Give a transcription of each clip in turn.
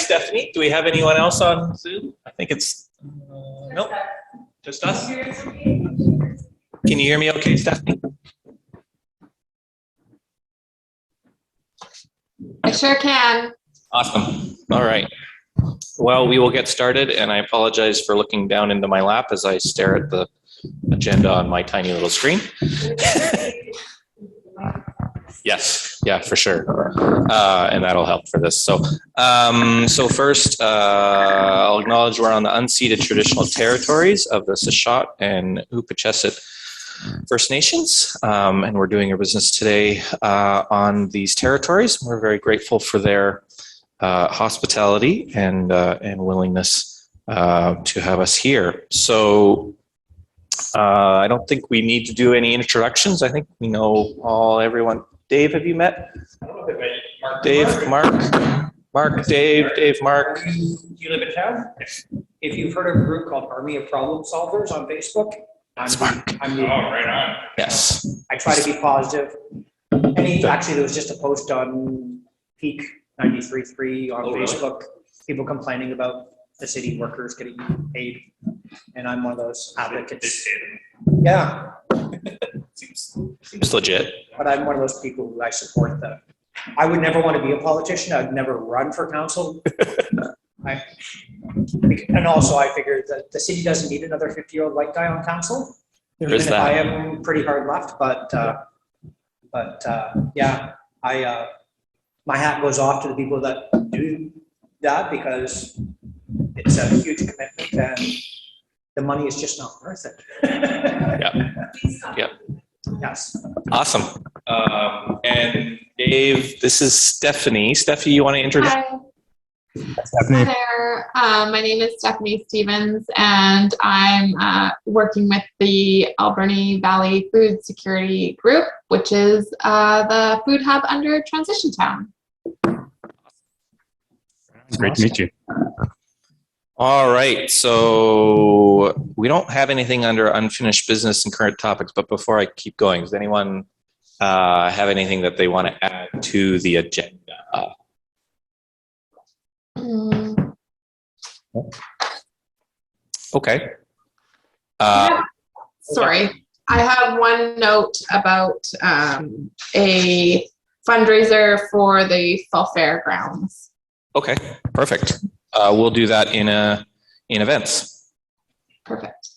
Stephanie. Do we have anyone else on Zoom? I think it's, nope, just us. Can you hear me okay, Stephanie? I sure can. Awesome. All right. Well, we will get started, and I apologize for looking down into my lap as I stare at the agenda on my tiny little screen. Yes, yeah, for sure. And that'll help for this. So, first, I'll acknowledge we're on the unceded traditional territories of the Sashot and Upachesset First Nations, and we're doing our business today on these territories. We're very grateful for their hospitality and willingness to have us here. So I don't think we need to do any introductions. I think we know everyone. Dave, have you met? I don't know if I met Mark. Dave, Mark, Dave, Mark. Do you live in town? Yes. If you've heard of a group called Army of Problem Solvers on Facebook, I'm right on. Yes. I try to be positive. Actually, there was just a post on Peak 93.3 on Facebook. People complaining about the city workers getting paid, and I'm one of those advocates. Yeah. Seems legit. But I'm one of those people who I support that. I would never want to be a politician. I'd never run for council. And also, I figured that the city doesn't need another 50-year-old white guy on council. There is that. I am pretty hard left, but yeah, my hat goes off to the people that do that, because it's a huge commitment and the money is just not worth it. Yep. Yes. Awesome. And Dave, this is Stephanie. Stephanie, you want to introduce? Hi. Hi there. My name is Stephanie Stevens, and I'm working with the Alberni Valley Food Security Group, which is the food hub under Transition Town. It's great to meet you. All right. So we don't have anything under unfinished business and current topics, but before I keep going, does anyone have anything that they want to add to the agenda? Okay. Sorry, I have one note about a fundraiser for the fall fairgrounds. Okay, perfect. We'll do that in events. Perfect.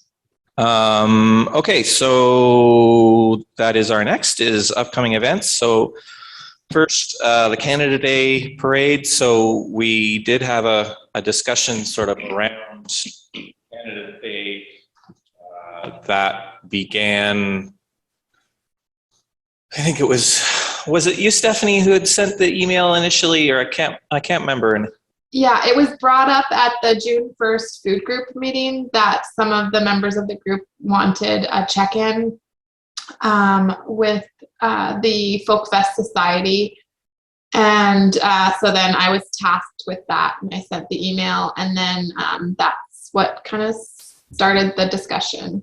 Okay, so that is our next is upcoming events. So first, the Canada Day parade. So we did have a discussion sort of around Canada Day that began, I think it was it you, Stephanie, who had sent the email initially, or I can't remember. Yeah, it was brought up at the June 1st food group meeting that some of the members of the group wanted a check-in with the Folk Fest Society. And so then I was tasked with that, and I sent the email, and then that's what kind of started the discussion.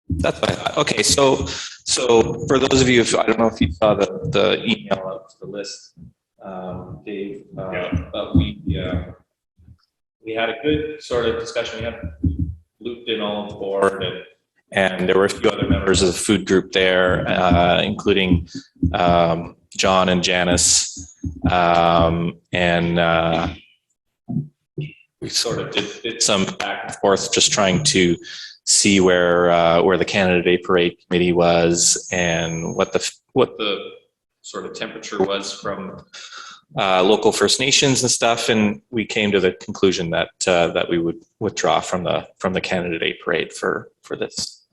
That's what I thought. Okay, so for those of you, I don't know if you saw the email of the list, Dave, but we had a good sort of discussion. We had looped in all on the board, and there were a few other members of the food group there, including John and Janice, and we sort of did some back and forth, just trying to see where the Canada Day Parade Committee was, and what the sort of temperature was from local First Nations and stuff, and we came to the conclusion that that we would withdraw from the Canada Day Parade for this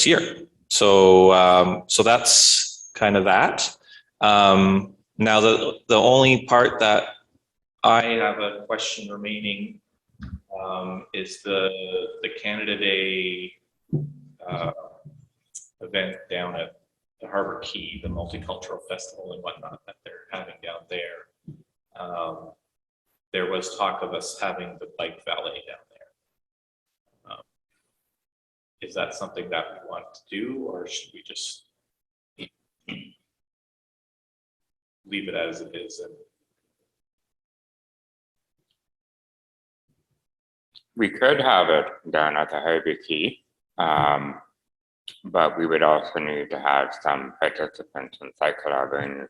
year. So so that's kind of that. Now the only part that I have a question remaining is the Canada Day event down at the Harbor Key, the multicultural festival and whatnot that they're having down there. There was talk of us having the bike valet down there. Is that something that we want to do, or should we just leave it as it is? And We could have it down at the Hobie Key, but we would also need to have some participants in cycling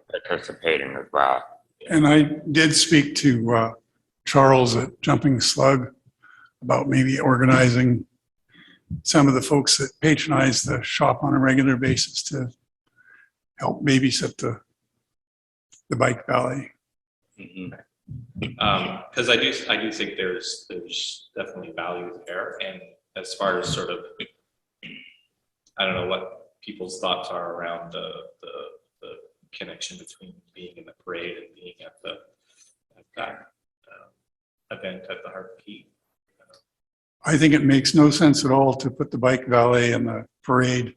participating as well. And I did speak to Charles at Jumping Slug about maybe organizing some of the folks that patronize the shop on a regular basis to help babysit the bike valet. Because I do think there's definitely value there, and as far as sort of, I don't know what people's thoughts are around the connection between being in the parade and being at that event at the Harbor Key. I think it makes no sense at all to put the bike valet in the parade.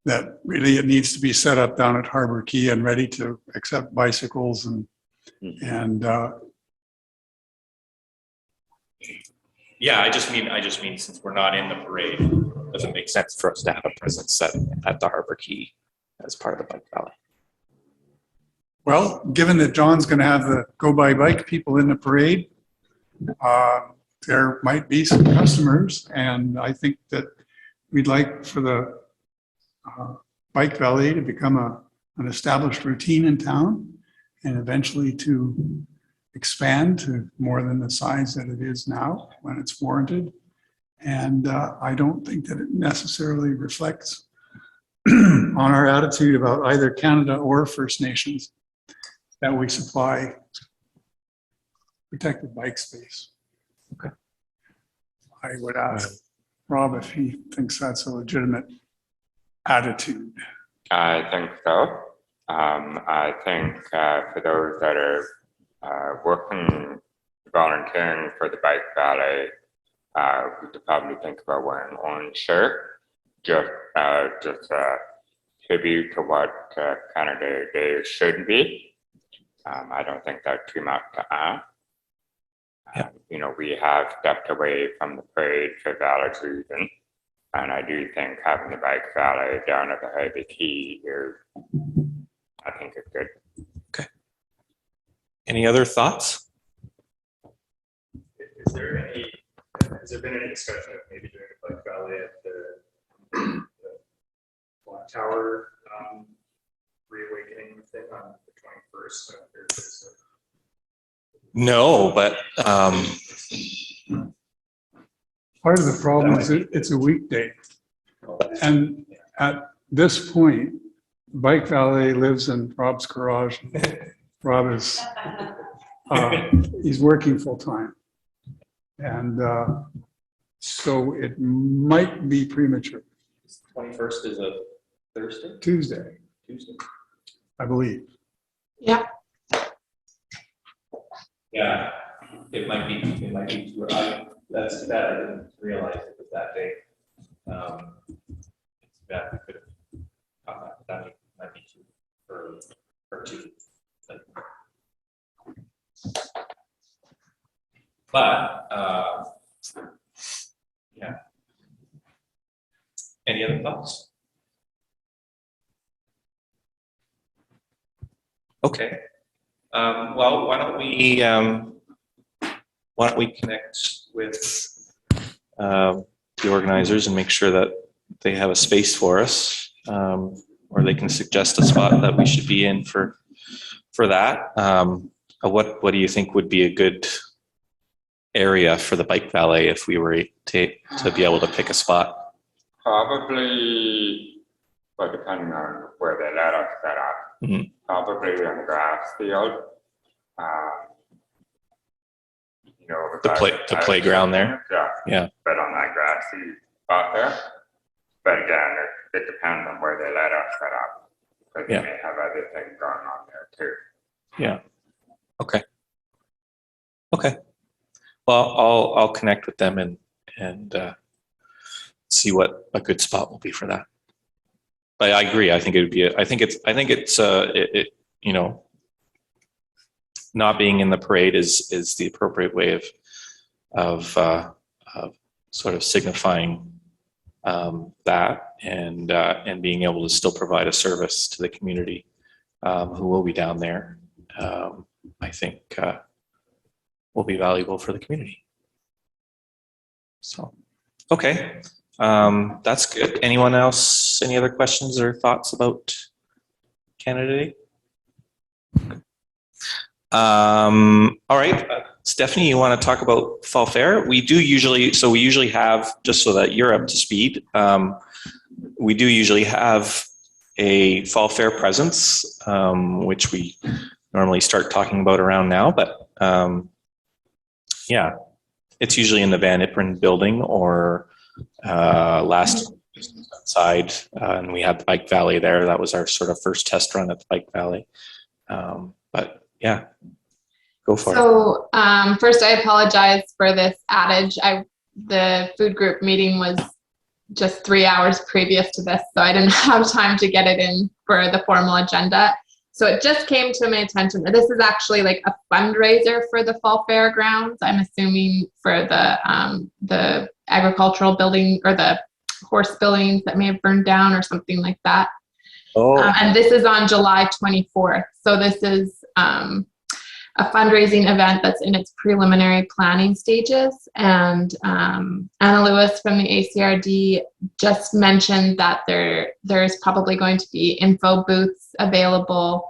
That really it needs to be set up down at Harbor Key and ready to accept bicycles and Yeah, I just mean since we're not in the parade, does it make sense for us to have a presence at the Harbor Key as part of the bike valet? well, given that John's going to have the go by bike people in the parade, there might be some customers, and I think that we'd like for the bike valet to become an established routine in town and eventually to expand to more than the size that it is now when it's warranted. And I don't think that it necessarily reflects on our attitude about either Canada or First Nations that we supply protected bike space. Okay. I would ask Rob if he thinks that's a legitimate attitude. I think so. I think for those that are working, volunteering for the bike valet, we could probably think about wearing orange shirt, just a tribute to what Canada Day should be. I don't think that's too much to ask. You know, we have stepped away from the parade for valid reason, and I do think having the bike valet down at the Hobie Key is, I think it's good. Okay. Any other thoughts? Has there been any discussion of maybe doing a bike valet at the Black Tower reawakening thing on the 21st? No, but Part of the problem is it's a weekday. And at this point, bike valet lives in Rob's garage. Rob is, he's working full time. And so it might be premature. 21st is a Thursday? Tuesday, I believe. Yeah. Yeah, it might be too early. That's too bad. I didn't realize it was that day. It's bad we could have that might be too early or too late. But yeah. Any other thoughts? Okay. Well, why don't we connect with the organizers and make sure that they have a space for us, or they can suggest a spot that we should be in for that. What do you think would be a good area for the bike valet if we were to be able to pick a spot? Probably, but depending on where they let us set up, probably on the grass field. You know, The playground there? Yeah. But on that grassy spot there. But again, it depends on where they let us set up. Because they may have other things going on there too. Yeah. Okay. Well, I'll connect with them and see what a good spot will be for that. But I agree. I think it would be. I think it's you know, not being in the parade is the appropriate way of sort of signifying that and being able to still provide a service to the community who will be down there. I think will be valuable for the community. So, okay, that's good. Anyone else? Any other questions or thoughts about Canada Day? All right, Stephanie, you want to talk about Fall Fair? We usually have, just so that you're up to speed, we do usually have a Fall Fair presence, which we normally start talking about around now, but yeah, it's usually in the Van Ypern building or last outside, and we had the Bike Valley there. That was our sort of first test run at the Bike Valley. But yeah, go for it. So first, I apologize for this adage. The food group meeting was just 3 hours previous to this, so I didn't have time to get it in for the formal agenda. So it just came to my attention that this is actually like a fundraiser for the Fall Fairgrounds. I'm assuming for the agricultural building or the horse buildings that may have burned down or something like that. Oh, And this is on July 24th. So this is a fundraising event that's in its preliminary planning stages. And Anna Lewis from the ACRD just mentioned that there's probably going to be info booths available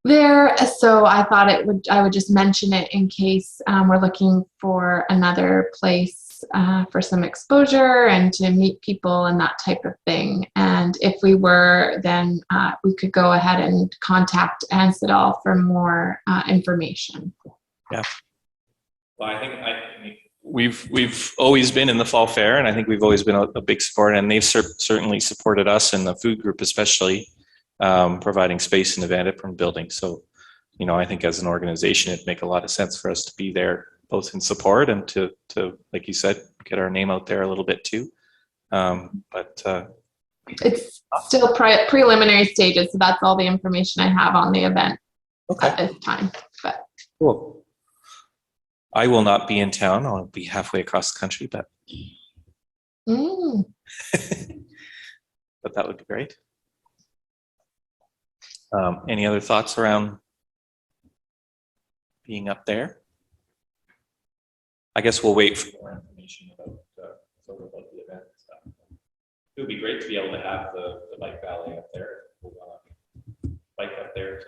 there. So I thought I would just mention it in case we're looking for another place for some exposure and to meet people and that type of thing. And if we were, then we could go ahead and contact Anne Siddall for more information. yeah. Well, I think we've always been in the Fall Fair, and I think we've always been a big supporter, and they've certainly supported us in the food group, especially providing space in the Van Ypern building. So, I think as an organization, it'd make a lot of sense for us to be there, both in support and to like you said, get our name out there a little bit too. But It's still preliminary stages, so that's all the information I have on the event at this time. But cool. I will not be in town. I'll be halfway across the country, but but that would be great. Any other thoughts around being up there? I guess we'll wait for more information about the event and stuff. It would be great to be able to have the Bike Valley up there. We'll bike up there to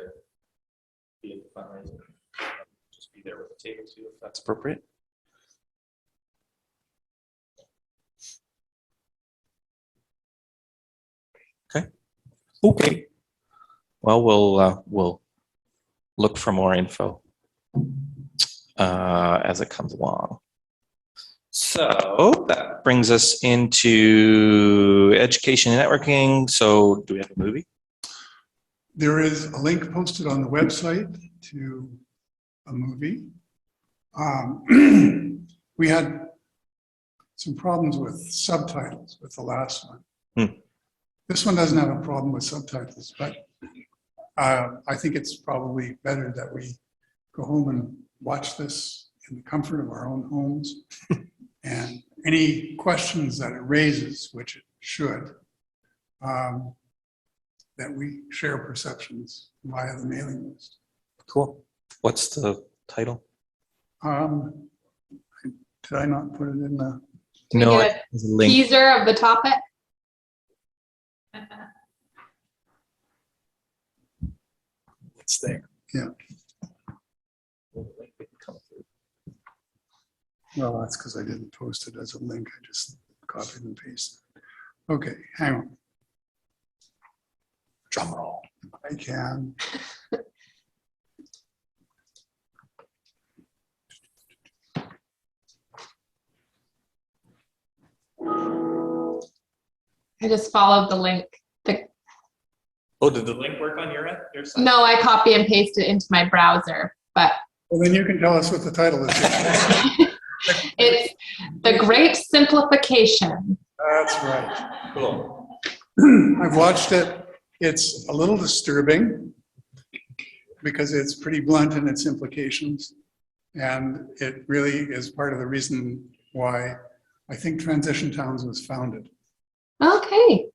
be at the fundraiser. Just be there with the table too, if that's appropriate. Okay. Well, we'll look for more info as it comes along. So that brings us into education and networking. So do we have a movie? There is a link posted on the website to a movie. We had some problems with subtitles with the last one. This one doesn't have a problem with subtitles, but I think it's probably better that we go home and watch this in the comfort of our own homes. And any questions that it raises, which it should, that we share perceptions via the mailing list. Cool. What's the title? Did I not put it in the? No, get it's a link. teaser of the topic. It's there. Yeah. Well, that's because I didn't post it as a link. I just copied and pasted. Okay, hang on. Drum roll. I can. I just followed the link. Oh, did the link work on your end? Your side? No, I copy and paste it into my browser, but Well, then you can tell us what the title is. it's The Great Simplification. That's right. Cool. I've watched it. It's a little disturbing because it's pretty blunt in its implications. And it really is part of the reason why I think Transition Towns was founded. Okay.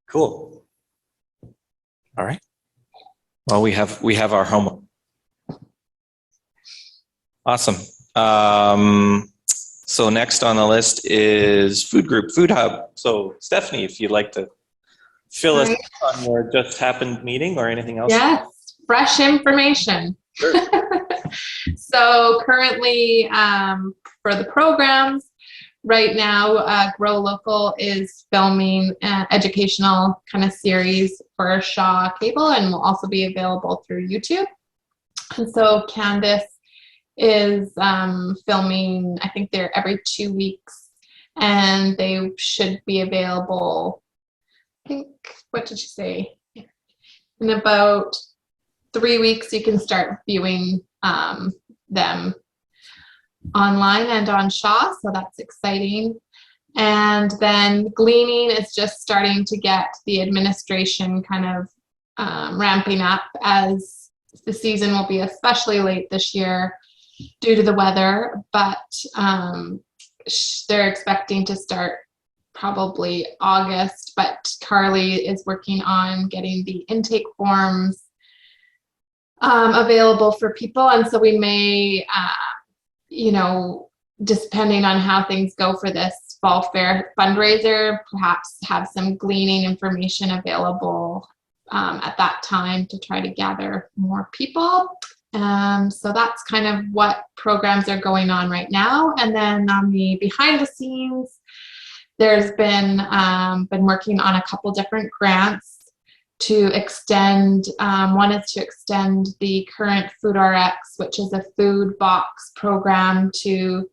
Cool. All right. Well, we have our homework. Awesome. So next on the list is food group, food hub. So Stephanie, if you'd like to fill us Right. on your just happened meeting or anything else. Yes, fresh information. Sure. So currently, for the programs, right now, Grow Local is filming an educational kind of series for Shaw Cable and will also be available through YouTube. And so Candace is filming, I think they're every 2 weeks, and they should be available, I think, what did she say? In about 3 weeks, you can start viewing them online and on Shaw, so that's exciting. And then Gleaning is just starting to get the administration kind of ramping up, as the season will be especially late this year due to the weather, but they're expecting to start probably August, but Carly is working on getting the intake forms available for people, and so we may depending on how things go for this fall fair fundraiser, perhaps have some Gleaning information available at that time to try to gather more people. So that's kind of what programs are going on right now. And then on the behind the scenes, there's been working on a couple different grants to extend. One is to extend the current Food RX, which is a food box program, to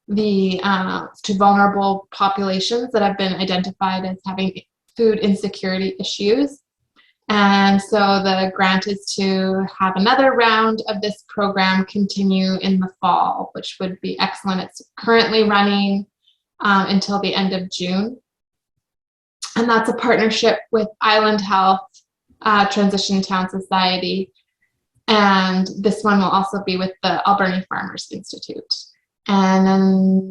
vulnerable populations that have been identified as having food insecurity issues. And so the grant is to have another round of this program continue in the fall, which would be excellent. It's currently running until the end of June. And that's a partnership with Island Health, Transition Town Society. And this one will also be with the Alberni Farmers Institute. And then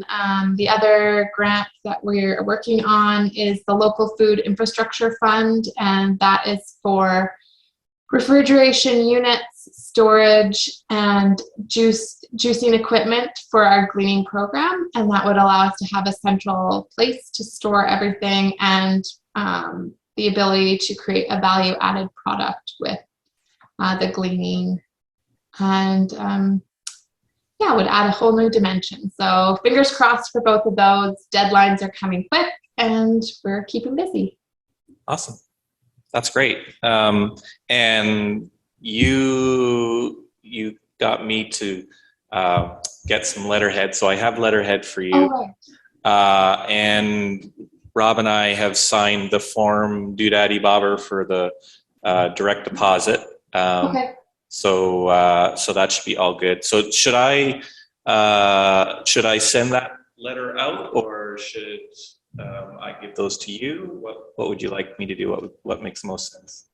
the other grant that we're working on is the Local Food Infrastructure Fund, and that is for refrigeration units, storage, and juicing equipment for our Gleaning program. And that would allow us to have a central place to store everything, and the ability to create a value-added product with the Gleaning. And would add a whole new dimension. So fingers crossed for both of those. Deadlines are coming quick, and we're keeping busy. Awesome. That's great. And you got me to get some letterhead. So I have letterhead for you. Oh, right. And Rob and I have signed the form doodaddy bobber for the direct deposit. Okay. So that should be all good. So should I send that letter out, or should I give those to you? What would you like me to do? What makes most sense?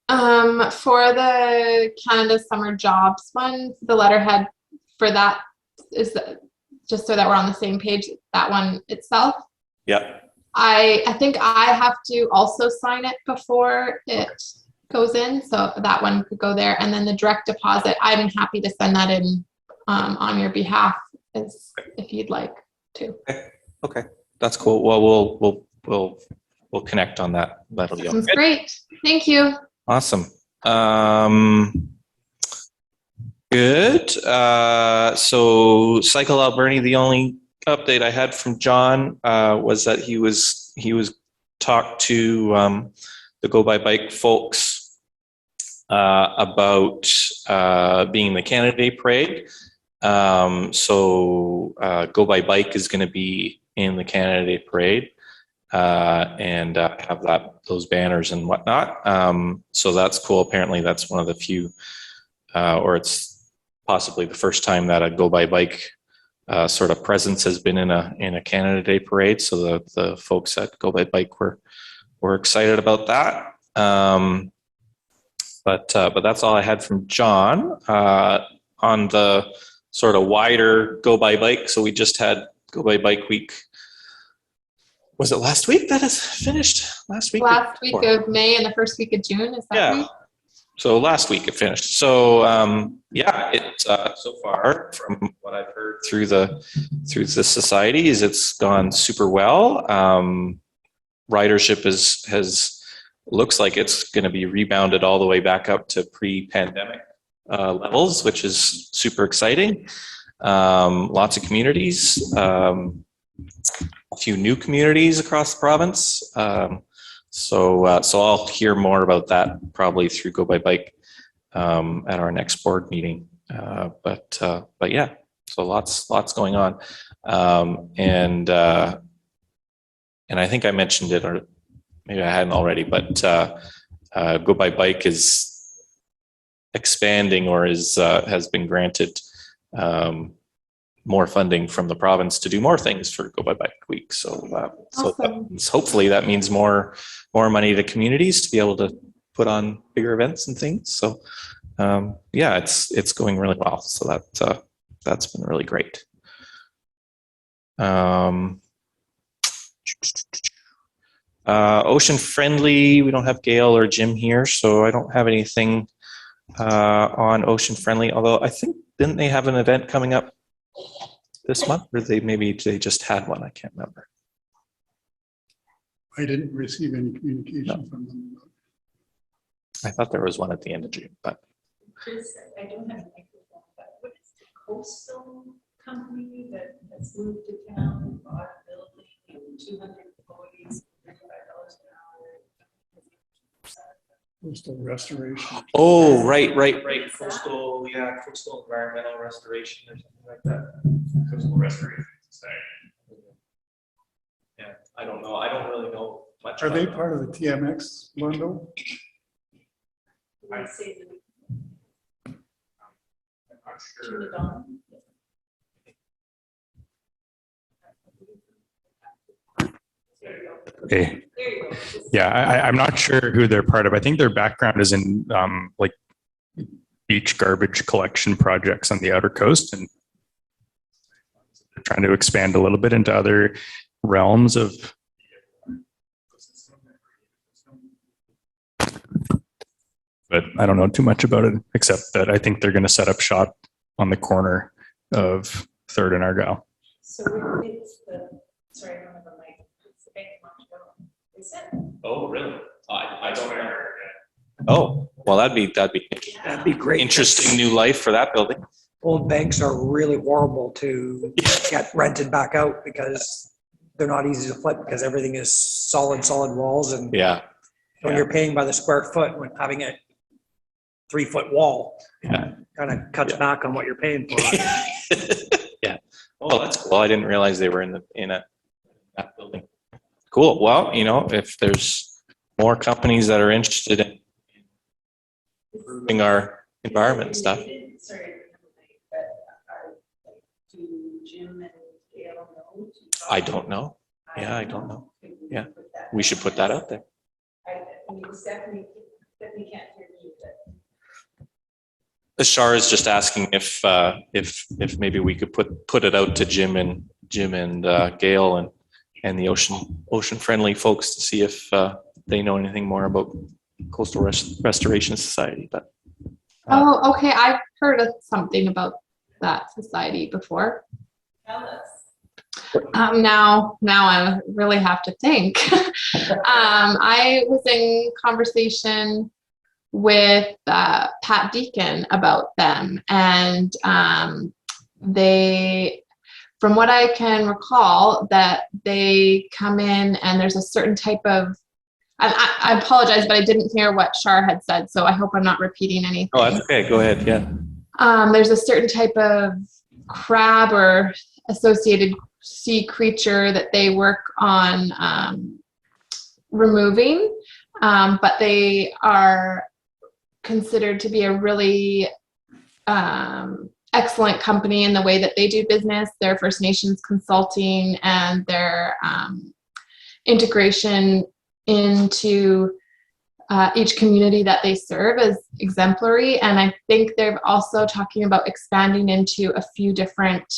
For the Canada Summer Jobs one, the letterhead for that is just so that we're on the same page. That one itself. Yeah. I think I have to also sign it before it goes in, so that one could go there. And then the direct deposit, I'm happy to send that in on your behalf, if you'd like to. Okay, that's cool. Well, we'll connect on that. That'll be Sounds good. great. Thank you. Awesome. Good. So Cycle Alberni, the only update I had from John was that he was talked to the Go by Bike folks about being in the Canada Day Parade. So Go by Bike is going to be in the Canada Day Parade and have those banners and whatnot. So that's cool. Apparently that's one of the few, or it's possibly the first time that a Go by Bike sort of presence has been in a Canada Day Parade. So the folks at Go by Bike were excited about that. But that's all I had from John on the sort of wider Go by Bike. So we just had Go by Bike week. Was it last week that is finished? Last week? Last week of May and the first week of June, is that right? So last week it finished. So yeah, it so far from what I've heard through the societies, it's gone super well. Ridership has looks like it's going to be rebounded all the way back up to pre-pandemic levels, which is super exciting. Lots of communities, a few new communities across the province. So I'll hear more about that probably through Go by Bike at our next board meeting. But yeah, so lots going on, and I think I mentioned it, or maybe I hadn't already. But Go by Bike is expanding, or has been granted more funding from the province to do more things for Go by Bike Week. So Awesome. so hopefully that means more money to communities to be able to put on bigger events and things. So yeah, it's going really well. So that's been really great. Ocean Friendly, we don't have Gail or Jim here, so I don't have anything on Ocean Friendly, although I think, didn't they have an event coming up this month, or they just had one? I can't remember. I didn't receive any communication from them. I thought there was one at the end of June, but I don't have a microphone, but what is the coastal company that's moved to town, bought a building, 200 employees, $35 an hour? Coastal restoration. oh, right. Coastal environmental restoration or something like that. Coastal Restoration Society. Yeah, I don't know. I don't really know much. Are they about part of the TMX bundle? I say I'm not the sure. Dawn. Hey, There you go. yeah, I'm not sure who they're part of. I think their background is in like beach garbage collection projects on the outer coast, and they're trying to expand a little bit into other realms of. But I don't know too much about it, except that I think they're going to set up shop on the corner of 3rd and Argyle. So it's sorry, I don't have a mic. It's the Bank of Montreal. Is it? Oh, really? I don't know. Oh, well, that'd be That'd be great. interesting new life for that building. Old banks are really horrible to get rented back out because they're not easy to flip because everything is solid walls. And Yeah. when you're paying by the square foot, when having a 3-foot wall, Yeah. kind of cuts back on what you're paying for. Yeah. Oh, that's cool. I didn't realize they were in that building. Cool. Well, if there's more companies that are interested in improving our environment and stuff. Sorry, but do Jim and Gail know? I don't know. Yeah, I don't know. Yeah. We should put that out there. I mean, Stephanie can't hear me, The Char is just asking if maybe we could put it out to Jim and Gail and the ocean friendly folks to see if they know anything more about Coastal Restoration Society. But Oh, okay. I've heard of something about that society before. tell us. Now I really have to think. I was in conversation with Pat Deacon about them, and they, from what I can recall, that they come in and there's a certain type of, I apologize, but I didn't hear what Char had said, so I hope I'm not repeating anything. oh, that's okay. Go ahead. Yeah. There's a certain type of crab or associated sea creature that they work on removing, but they are considered to be a really excellent company in the way that they do business, their First Nations consulting, and their integration into each community that they serve is exemplary. And I think they're also talking about expanding into a few different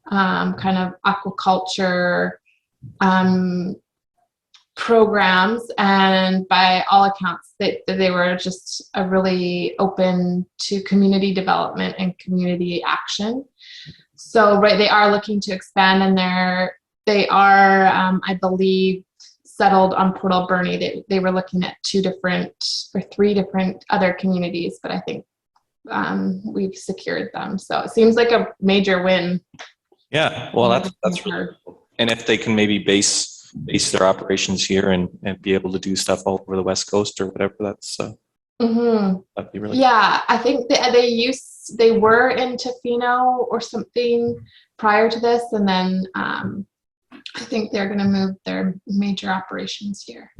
kind of aquaculture programs, and by all accounts, they were just a really open to community development and community action. So, right, they are looking to expand, and they are, I believe, settled on Port Alberni. They were looking at 3 different other communities, but I think we've secured them. So it seems like a major win. Yeah, well, that's really cool. And if they can maybe base their operations here and be able to do stuff all over the West Coast or whatever, that'd be really Yeah, I think they were in Tofino or something prior to this, and then I think they're going to move their major operations here.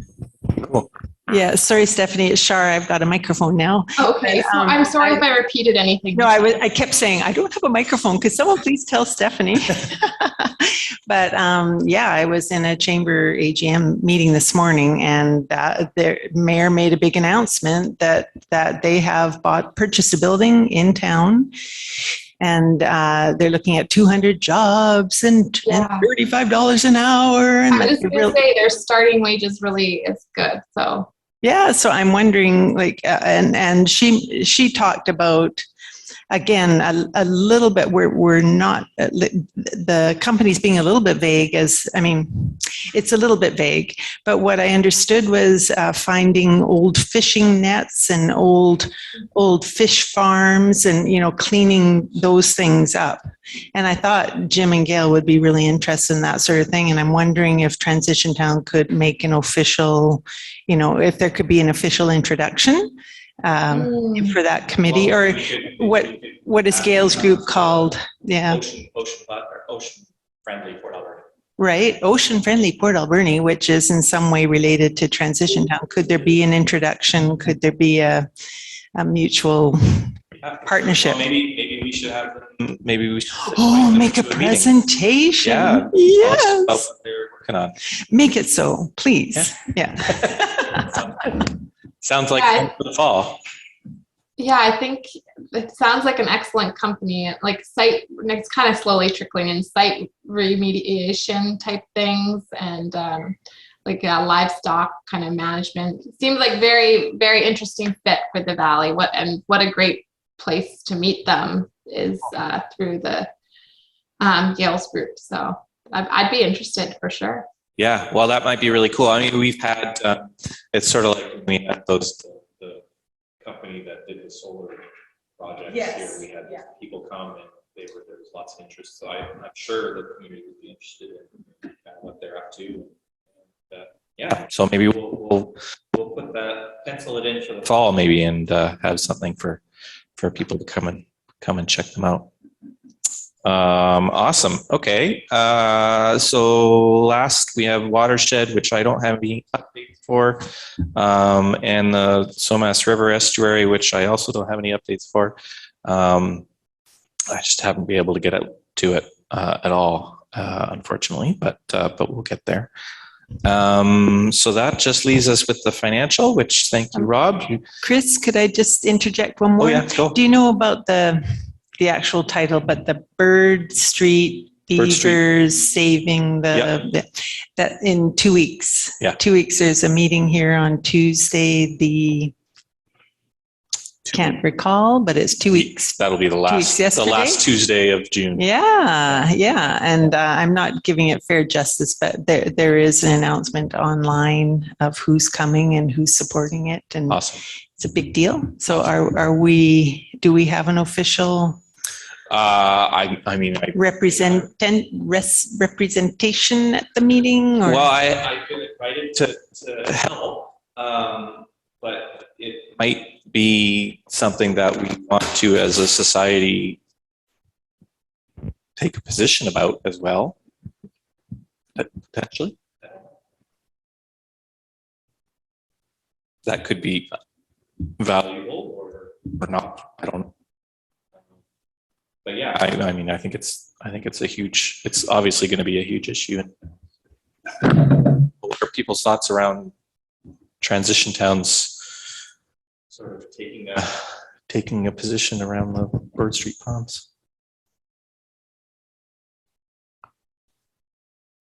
cool. Yeah, sorry, Stephanie, it's Char. I've got a microphone now. Okay, so I'm sorry if I repeated anything. No, I kept saying, I don't have a microphone. Could someone please tell Stephanie? But yeah, I was in a chamber AGM meeting this morning, and the mayor made a big announcement that they have purchased a building in town, and they're looking at 200 jobs and $35 an hour. And I was going to say their starting wages really is good. So yeah, so I'm wondering, like, and she talked about, again, a little bit, we're not, the company's being a little bit vague, it's a little bit vague, but what I understood was finding old fishing nets and old fish farms and, cleaning those things up. And I thought Jim and Gail would be really interested in that sort of thing. And I'm wondering if Transition Town could make an official, if there could be an official introduction for that committee, or what is Gail's group called? Yeah. Ocean Friendly Port Alberni. Right. Ocean Friendly Port Alberni, which is in some way related to Transition Town. Could there be an introduction? Could there be a mutual partnership? Well, maybe we should have them. Maybe we should. Make a presentation. Yeah. Yes. About what they're working on. Make it so, please. Yeah. Sounds like for the fall. yeah, I think it sounds like an excellent company. Like it's kind of slowly trickling in site remediation type things, and livestock kind of management. It seems like very, very interesting fit for the valley. What a great place to meet them is through the Gail's group. So I'd be interested for sure. Yeah, well, that might be really cool. I mean, we've had, it's sort of like when we had the company that did the solar projects here. We had people come and there was lots of interest. So I'm sure the community would be interested in what they're up to. And, so maybe we'll put that, pencil it in for the fall maybe, and have something for people to come and check them out. Awesome. Okay. So last we have Watershed, which I don't have any updates for, and the Somas River Estuary, which I also don't have any updates for. I just haven't been able to get to it at all, unfortunately, but we'll get there. So that just leaves us with the financial, which thank you, Rob. Chris, could I just interject one more? Oh yeah, go. Do you know about the actual title, but the Bird Street Beavers saving that in 2 weeks? Yeah. 2 weeks. There's a meeting here on Tuesday, can't recall, but it's 2 weeks. That'll be the last Tuesday of June. Yeah. And I'm not giving it fair justice, but there is an announcement online of who's coming and who's supporting it. And awesome. It's a big deal. So do we have an official representation at the meeting? Or? Well, I've been invited to help, but it might be something that we want to, as a society, take a position about as well, potentially. That could be valuable or not. I don't. But yeah, I mean, I think it's it's obviously going to be a huge issue. And what are people's thoughts around Transition Town's sort of taking a position around the Bird Street ponds?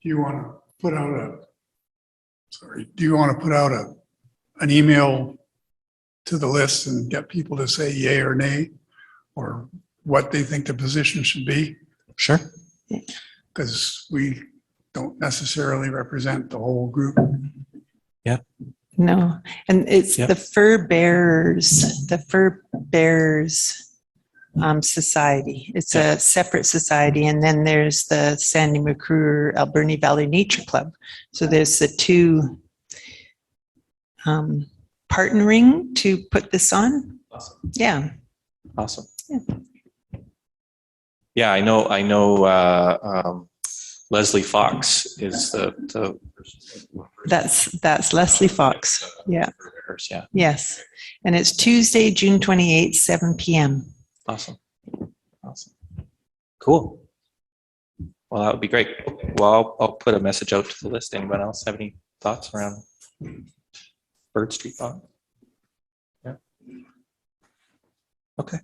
Do you want to put out Sorry, do you want to put out an email to the list and get people to say yay or nay, or what they think the position should be? Sure. Because we don't necessarily represent the whole group. No, and it's Yep. the Fur Bears Society. It's a separate society. And then there's the Sandy McCruer Alberni Valley Nature Club. So there's the two partnering to put this on. Awesome. Yeah. Awesome. Yeah. Yeah, I know, Leslie Fox is the. That's Leslie Fox. Yeah. Yeah, Yes. And it's Tuesday, June 28th, 7 p.m. awesome. Awesome. Cool. Well, that would be great. Well, I'll put a message out to the list. Anyone else have any thoughts around Bird Street Pond? Yeah. Okay.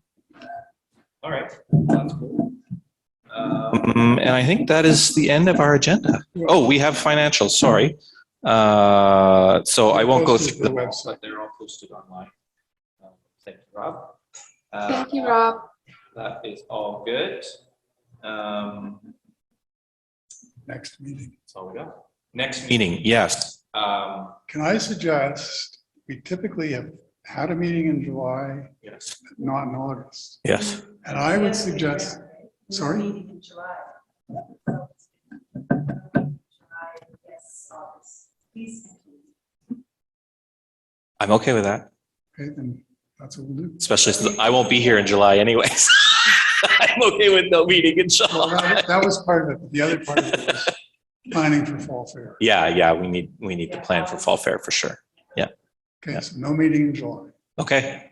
All right. That's cool. And I think that is the end of our agenda. Oh, we have financials, sorry. So I won't go through The them, website. but they're all posted online. Thank you, Rob. Thank you, Rob. That is all good. Next meeting. That's all we got. Next meeting, yes. Can I suggest, we typically have had a meeting in July, Yes. not in August. Yes. And I would suggest, sorry? Meeting in July. July, yes, August. Please continue. I'm okay with that, Okay, then that's what we'll do. especially since I won't be here in July anyways. I'm okay with no meeting in Well, July. that was part of it. The other part of it was planning for fall fair. Yeah, we need to plan for fall fair for sure. Okay, so no meeting in July. Okay.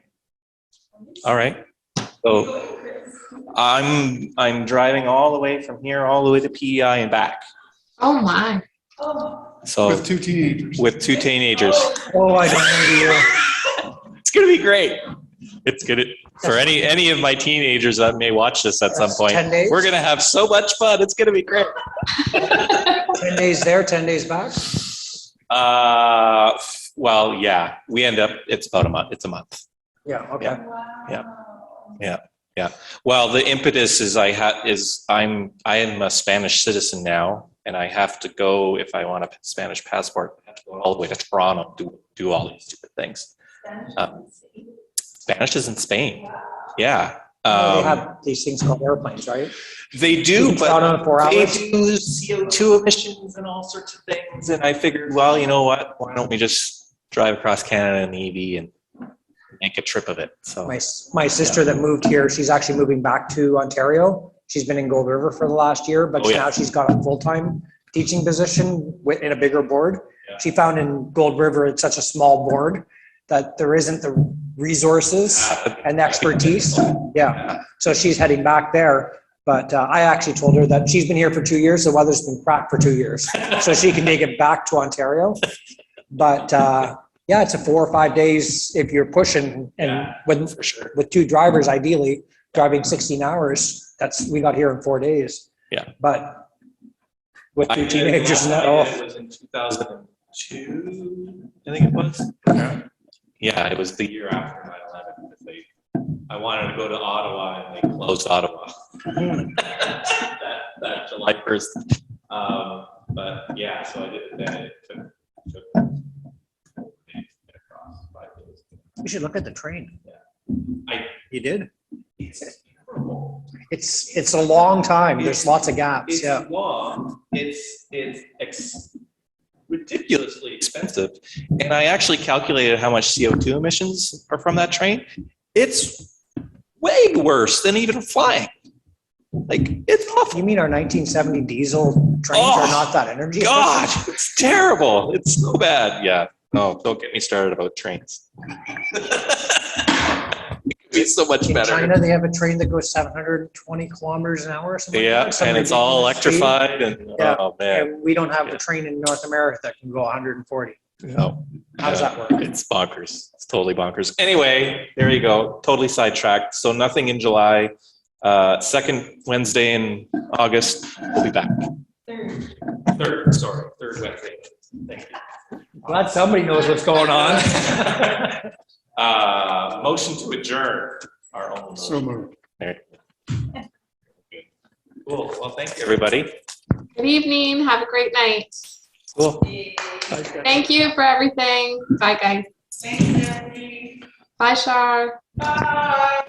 All right. So I'm driving all the way from here all the way to PEI and back. Oh my. So With two teenagers. with two teenagers, Oh, I don't know. it's gonna be great. It's gonna for any of my teenagers that may watch this at some That's point. 10 days? We're gonna have so much fun. It's gonna be great. 10 days there, 10 days back. Well, yeah, we end up. It's about a month. It's a month. Yeah, okay. Yeah. Well, the impetus is I am a Spanish citizen now, and I have to go if I want a Spanish passport. I have to go all the way to Toronto to do all these stupid things. Spanish is in Spain. Yeah. They have these things called airplanes, right? They do, but Toronto in 4 they hours. do CO2 emissions and all sorts of things. And I figured, well, you know what? Why don't we just drive across Canada in the EV and make a trip of it? So My sister that moved here, she's actually moving back to Ontario. She's been in Gold River for the last year, but Oh, yeah. now she's got a full-time teaching position in a bigger board. Yeah. She found in Gold River, it's such a small board that there isn't the resources and expertise. Yeah, so she's heading back there. But I actually told her that she's been here for 2 years. The weather's been crap for 2 years, so she can make it back to Ontario. But yeah, it's a 4 or 5 days if you're pushing, and Yeah, with for sure. with two drivers, ideally driving 16 hours. We got here in 4 days. Yeah. But with two teenagers, It oh, was in 2002, I think it was. Yeah, it was the year after 9/11. I wanted to go to Ottawa and they closed Ottawa. that July 1st. But yeah, so I did it then. It took 4 days to get across, 5 days. you should look at the train. I- You did? It's terrible. It's a long time. There's lots of gaps. It's Yeah. long. Ridiculously expensive. And I actually calculated how much CO2 emissions are from that train. It's way worse than even flying. Like, it's awful. You mean our 1970 diesel trains Oh, are not that energy efficient? God, it's terrible. It's so bad. Yeah. No, don't get me started about trains. It could be so much In better. China, they have a train that goes 720 kilometers an hour or something. Yeah, like that, some and it's all ridiculous speed. electrified and, Yeah. oh man, And we don't have a train in North America that can go 140. no. How does Yeah. that work? It's bonkers. It's totally bonkers. Anyway, there you go. Totally sidetracked. So nothing in July. Second Wednesday in August, we'll be back. Third Wednesday. Glad somebody knows what's going on. Motion to adjourn our own. So moved. Cool. Well, thank you, everybody. Good evening. Have a great night. Cool. Thank you for everything. Bye, guys. Thanks, Anthony. Bye, Char. Bye.